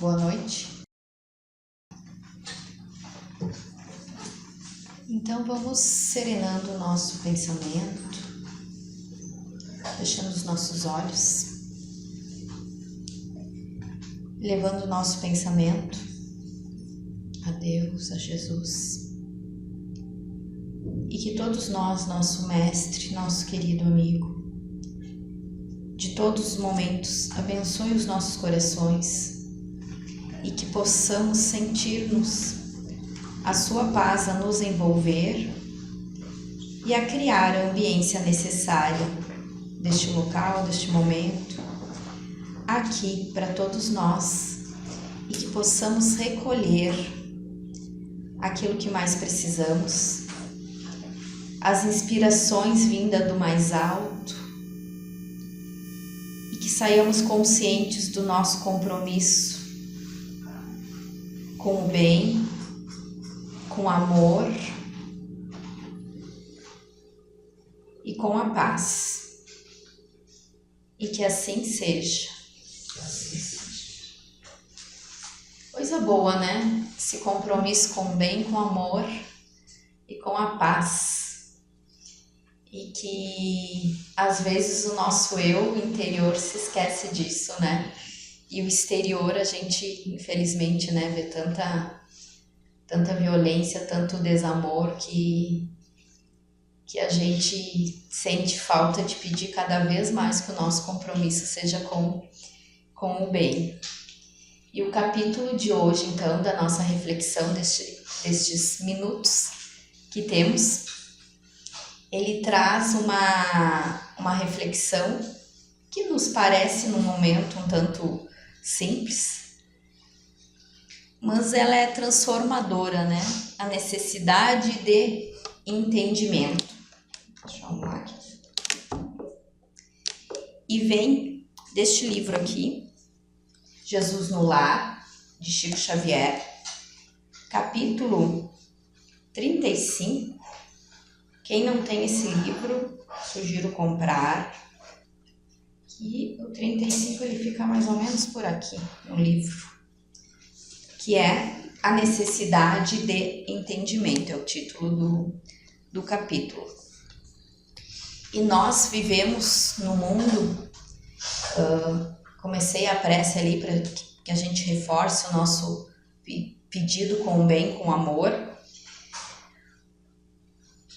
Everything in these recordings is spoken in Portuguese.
Boa noite. Então vamos serenando o nosso pensamento, fechando os nossos olhos, levando o nosso pensamento a Deus, a Jesus, e que todos nós, nosso mestre, nosso querido amigo, de todos os momentos, abençoe os nossos corações e que possamos sentir-nos a sua paz a nos envolver e a criar a ambiência necessária deste local, deste momento, aqui para todos nós, e que possamos recolher aquilo que mais precisamos, as inspirações vindas do mais alto, e que saiamos conscientes do nosso compromisso com o bem, com amor e com a paz. E que assim seja. Coisa boa, né? Esse compromisso com o bem, com o amor e com a paz. E que às vezes o nosso eu interior se esquece disso, né? E o exterior a gente, infelizmente, né, vê tanta violência, tanto desamor que a gente sente falta de pedir cada vez mais que o nosso compromisso seja com o bem. E o capítulo de hoje, então, da nossa reflexão destes minutos que temos, ele traz uma reflexão que nos parece num momento um tanto simples, mas ela é transformadora, né? A necessidade de entendimento. Deixa eu arrumar aqui. E vem deste livro aqui, Jesus no Lar, de Chico Xavier, capítulo 35. Quem não tem esse livro, sugiro comprar. E o 35 ele fica mais ou menos por aqui no livro, que é A Necessidade de Entendimento, é o título do capítulo. E nós vivemos no mundo, comecei a prece ali para que a gente reforce o nosso pedido com o bem, com amor,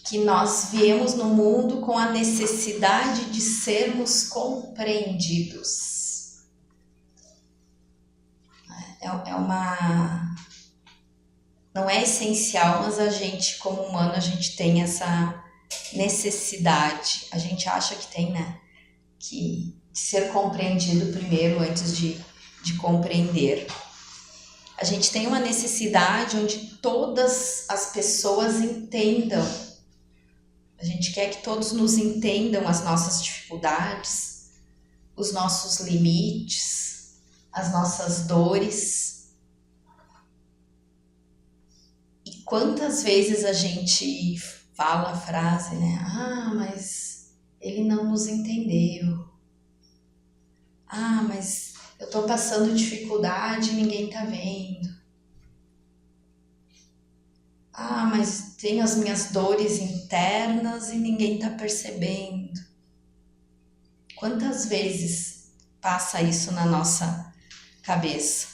que nós viemos no mundo com a necessidade de sermos compreendidos. Não é essencial, mas a gente, como humano, a gente tem essa necessidade. A gente acha que tem, né? Que ser compreendido primeiro antes de compreender. A gente tem uma necessidade onde todas as pessoas entendam. A gente quer que todos nos entendam as nossas dificuldades, os nossos limites, as nossas dores. E quantas vezes a gente fala a frase, né? Ah, mas ele não nos entendeu. Ah, mas eu tô passando dificuldade e ninguém tá vendo. Ah, mas tenho as minhas dores internas e ninguém tá percebendo. Quantas vezes passa isso na nossa cabeça?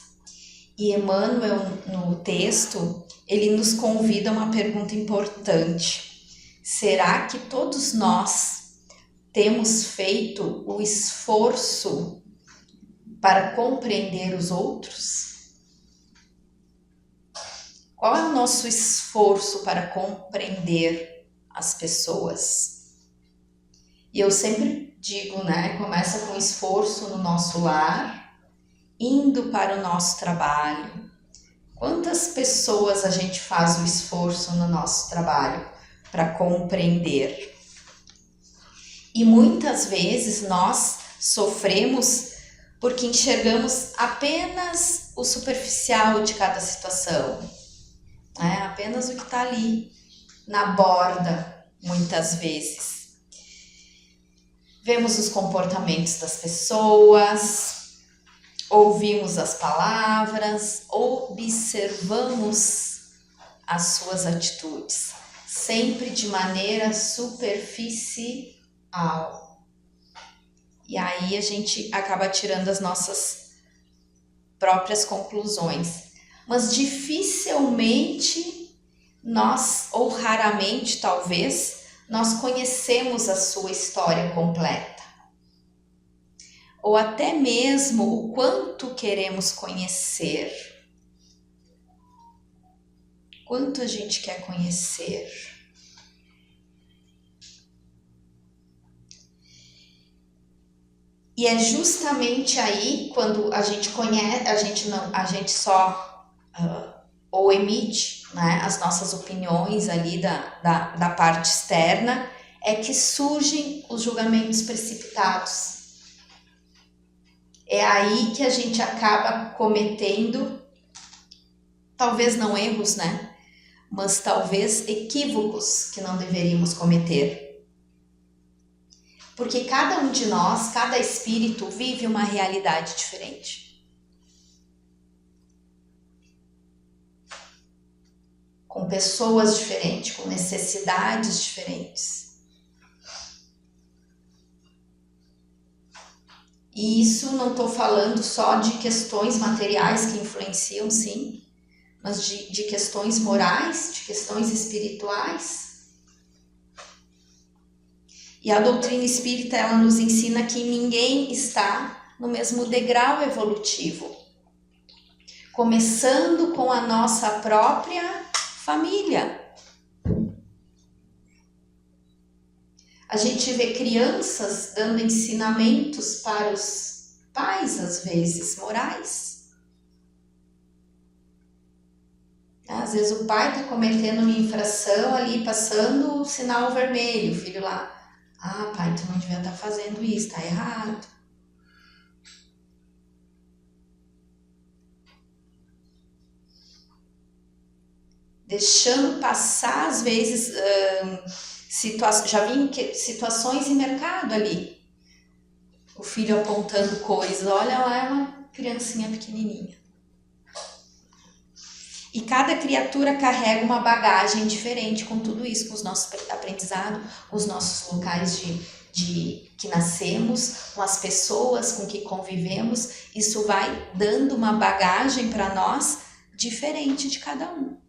E Emmanuel, no texto, ele nos convida a uma pergunta importante. Será que todos nós temos feito o esforço para compreender os outros? Qual é o nosso esforço para compreender as pessoas? E eu sempre digo, né? Começa com esforço no nosso lar, indo para o nosso trabalho. Quantas pessoas a gente faz o esforço no nosso trabalho para compreender? E muitas vezes nós sofremos porque enxergamos apenas o superficial de cada situação. Apenas o que está ali, na borda, muitas vezes. Vemos os comportamentos das pessoas, ouvimos as palavras, observamos as suas atitudes, sempre de maneira superficial. E aí a gente acaba tirando as nossas próprias conclusões. Mas dificilmente nós, ou raramente talvez, nós conhecemos a sua história completa. Ou até mesmo o quanto queremos conhecer. Quanto a gente quer conhecer. E é justamente aí quando a gente conhece, a gente só ou emite, né, as nossas opiniões ali da parte externa, é que surgem os julgamentos precipitados. É aí que a gente acaba cometendo, talvez não erros, né, mas talvez equívocos que não deveríamos cometer. Porque cada um de nós, cada espírito vive uma realidade diferente. Com pessoas diferentes, com necessidades diferentes. E isso não estou falando só de questões materiais que influenciam, sim, mas de questões morais, de questões espirituais. E a doutrina espírita, ela nos ensina que ninguém está no mesmo degrau evolutivo. Começando com a nossa própria família. A gente vê crianças dando ensinamentos para os pais, às vezes, morais. Às vezes o pai está cometendo uma infração ali, passando o sinal vermelho, o filho lá. Ah, pai, tu não devia estar fazendo isso, tá errado. Deixando passar, às vezes, já vi situações em mercado ali. O filho apontando coisas, olha lá, é uma criancinha pequenininha. E cada criatura carrega uma bagagem diferente com tudo isso, com os nossos aprendizados, com os nossos locais de que nascemos, com as pessoas com que convivemos. Isso vai dando uma bagagem para nós diferente de cada um.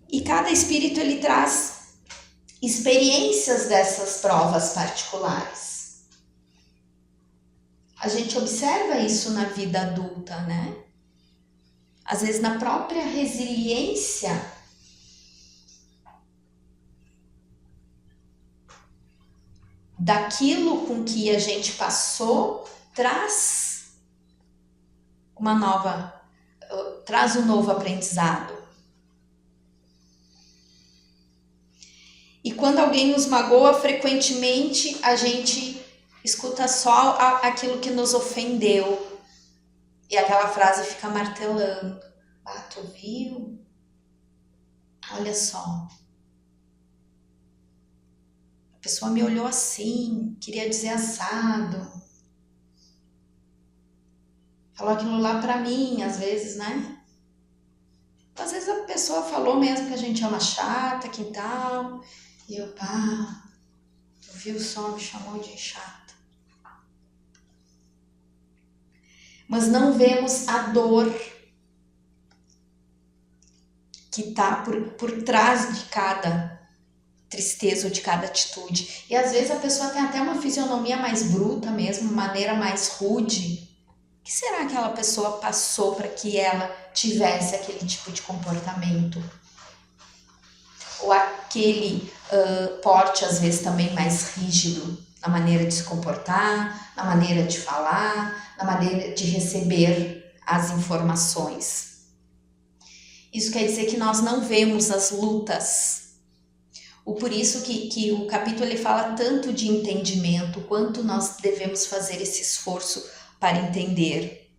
E cada espírito ele traz experiências dessas provas particulares. A gente observa isso na vida adulta, né? Às vezes na própria resiliência daquilo com que a gente passou, traz um novo aprendizado. E quando alguém nos magoa, frequentemente a gente escuta só aquilo que nos ofendeu. E aquela frase fica martelando. Ah, tu viu? Olha só. A pessoa me olhou assim, queria dizer assado. Falou aquilo lá pra mim, às vezes, né? Às vezes a pessoa falou mesmo que a gente é uma chata, que tal. E eu, pá, tu viu só, me chamou de chata. Mas não vemos a dor que está por trás de cada tristeza ou de cada atitude. E às vezes a pessoa tem até uma fisionomia mais bruta mesmo, uma maneira mais rude. O que será que aquela pessoa passou para que ela tivesse aquele tipo de comportamento? Ou aquele porte, às vezes, também mais rígido na maneira de se comportar, na maneira de falar, na maneira de receber as informações. Isso quer dizer que nós não vemos as lutas. Por isso que o capítulo ele fala tanto de entendimento, quanto nós devemos fazer esse esforço para entender.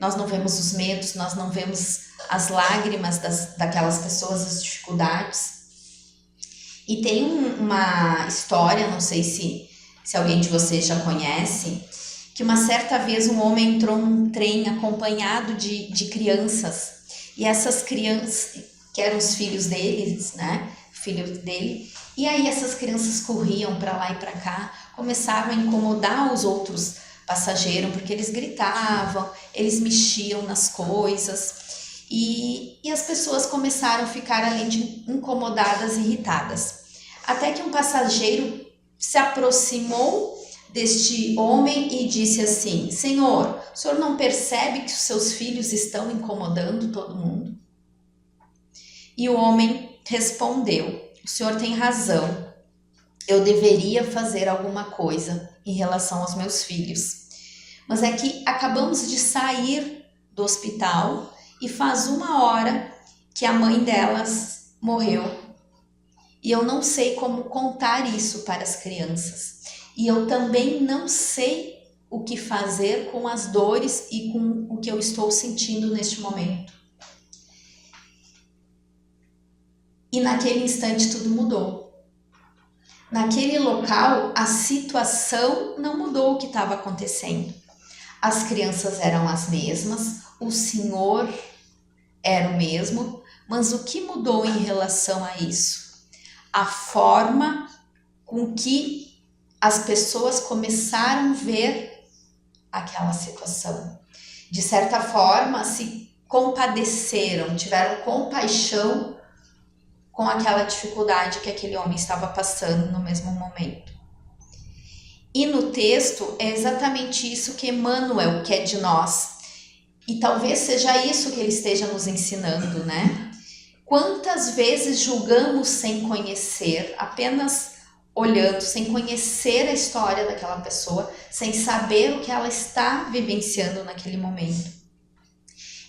Nós não vemos os medos, nós não vemos as lágrimas daquelas pessoas, as dificuldades. E tem uma história, não sei se alguém de vocês já conhece, que uma certa vez um homem entrou num trem acompanhado de crianças, e essas crianças, que eram os filhos deles, né, filhos dele, e aí essas crianças corriam para lá e para cá, começavam a incomodar os outros passageiros, porque eles gritavam, eles mexiam nas coisas, e as pessoas começaram a ficar além de incomodadas e irritadas. Até que um passageiro se aproximou deste homem e disse assim: Senhor, o senhor não percebe que os seus filhos estão incomodando todo mundo? E o homem respondeu: o senhor tem razão, eu deveria fazer alguma coisa em relação aos meus filhos. Mas é que acabamos de sair do hospital e faz 1 hora que a mãe delas morreu. E eu não sei como contar isso para as crianças. E eu também não sei o que fazer com as dores e com o que eu estou sentindo neste momento. E naquele instante tudo mudou. Naquele local, a situação não mudou o que estava acontecendo. As crianças eram as mesmas, o Senhor era o mesmo, mas o que mudou em relação a isso? A forma com que as pessoas começaram a ver aquela situação. De certa forma, se compadeceram, tiveram compaixão com aquela dificuldade que aquele homem estava passando no mesmo momento. E no texto é exatamente isso que Emmanuel quer de nós. E talvez seja isso que ele esteja nos ensinando, né? Quantas vezes julgamos sem conhecer, apenas olhando, sem conhecer a história daquela pessoa, sem saber o que ela está vivenciando naquele momento.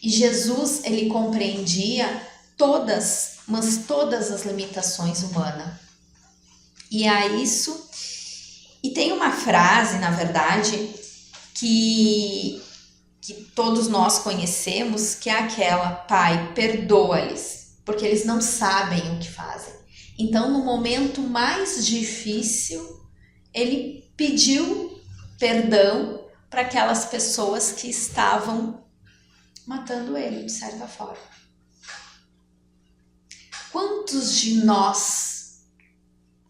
E Jesus, ele compreendia todas as limitações humanas. E a isso, e tem uma frase, na verdade, que todos nós conhecemos, que é aquela: Pai, perdoa-lhes, porque eles não sabem o que fazem. Então, no momento mais difícil, ele pediu perdão para aquelas pessoas que estavam matando ele, de certa forma. Quantos de nós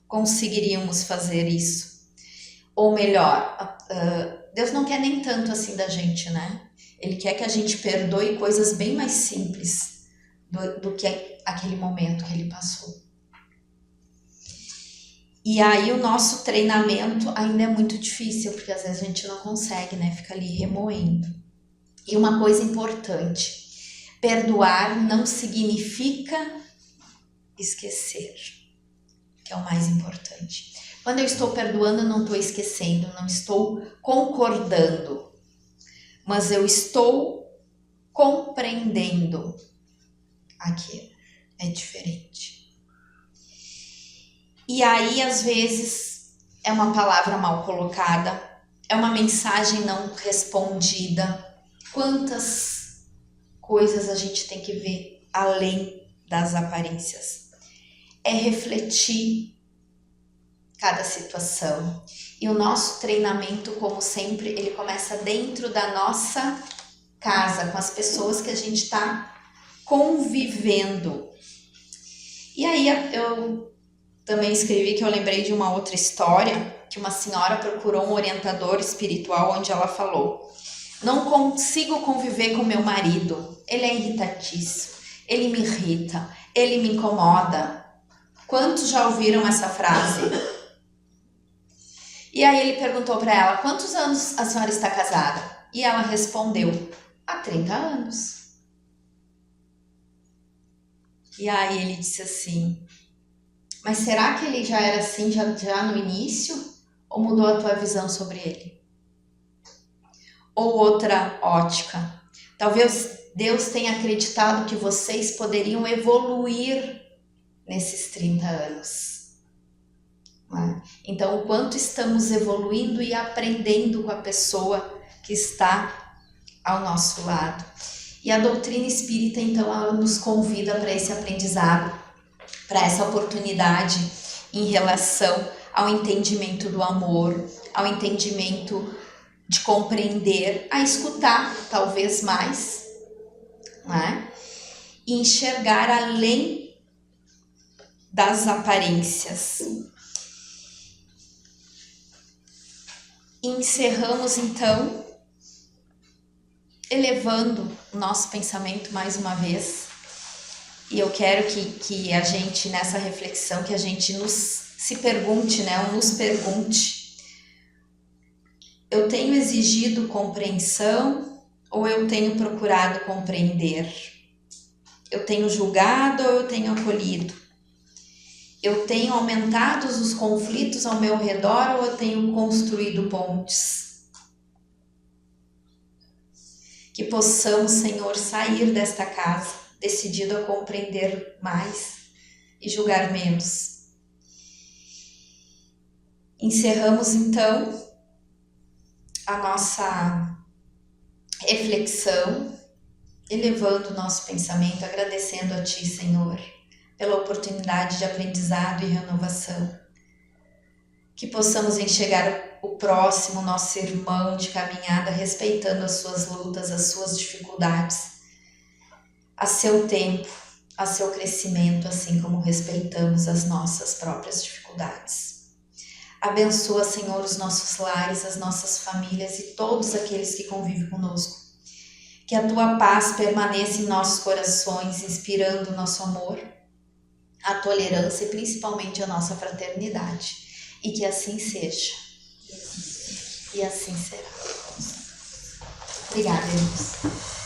conseguiríamos fazer isso? Ou melhor, Deus não quer nem tanto assim da gente, né? Ele quer que a gente perdoe coisas bem mais simples do que aquele momento que ele passou. E aí o nosso treinamento ainda é muito difícil, porque às vezes a gente não consegue, né? Fica ali remoendo. E uma coisa importante: perdoar não significa esquecer, que é o mais importante. Quando eu estou perdoando, eu não estou esquecendo, não estou concordando, mas eu estou compreendendo aquilo. É diferente. E aí, às vezes, é uma palavra mal colocada, é uma mensagem não respondida. Quantas coisas a gente tem que ver além das aparências? É refletir cada situação. E o nosso treinamento, como sempre, ele começa dentro da nossa casa, com as pessoas que a gente está convivendo. E aí eu também escrevi que eu lembrei de uma outra história, que uma senhora procurou um orientador espiritual, onde ela falou: não consigo conviver com meu marido, ele é irritadiço, ele me irrita, ele me incomoda. Quantos já ouviram essa frase? E aí ele perguntou para ela: quantos anos a senhora está casada? E ela respondeu: há 30 anos. E aí ele disse assim: mas será que ele já era assim já no início? Ou mudou a tua visão sobre ele? Ou outra ótica: talvez Deus tenha acreditado que vocês poderiam evoluir nesses 30 anos. Então, o quanto estamos evoluindo e aprendendo com a pessoa que está ao nosso lado. E a doutrina espírita, então, ela nos convida para esse aprendizado, para essa oportunidade em relação ao entendimento do amor, ao entendimento de compreender, a escutar talvez mais, né? E enxergar além das aparências. Encerramos então, elevando o nosso pensamento mais uma vez. E eu quero que a gente, nessa reflexão, que a gente se pergunte, né? Ou nos pergunte: eu tenho exigido compreensão ou eu tenho procurado compreender? Eu tenho julgado ou eu tenho acolhido? Eu tenho aumentado os conflitos ao meu redor ou eu tenho construído pontes? Que possamos, Senhor, sair desta casa decidido a compreender mais e julgar menos. Encerramos então a nossa reflexão, elevando o nosso pensamento, agradecendo a Ti, Senhor, pela oportunidade de aprendizado e renovação. Que possamos enxergar o próximo, nosso irmão de caminhada, respeitando as suas lutas, as suas dificuldades, a seu tempo, a seu crescimento, assim como respeitamos as nossas próprias dificuldades. Abençoa, Senhor, os nossos lares, as nossas famílias e todos aqueles que convivem conosco. Que a Tua paz permaneça em nossos corações, inspirando o nosso amor, a tolerância e principalmente a nossa fraternidade. E que assim seja. E assim será. Obrigada, irmãos.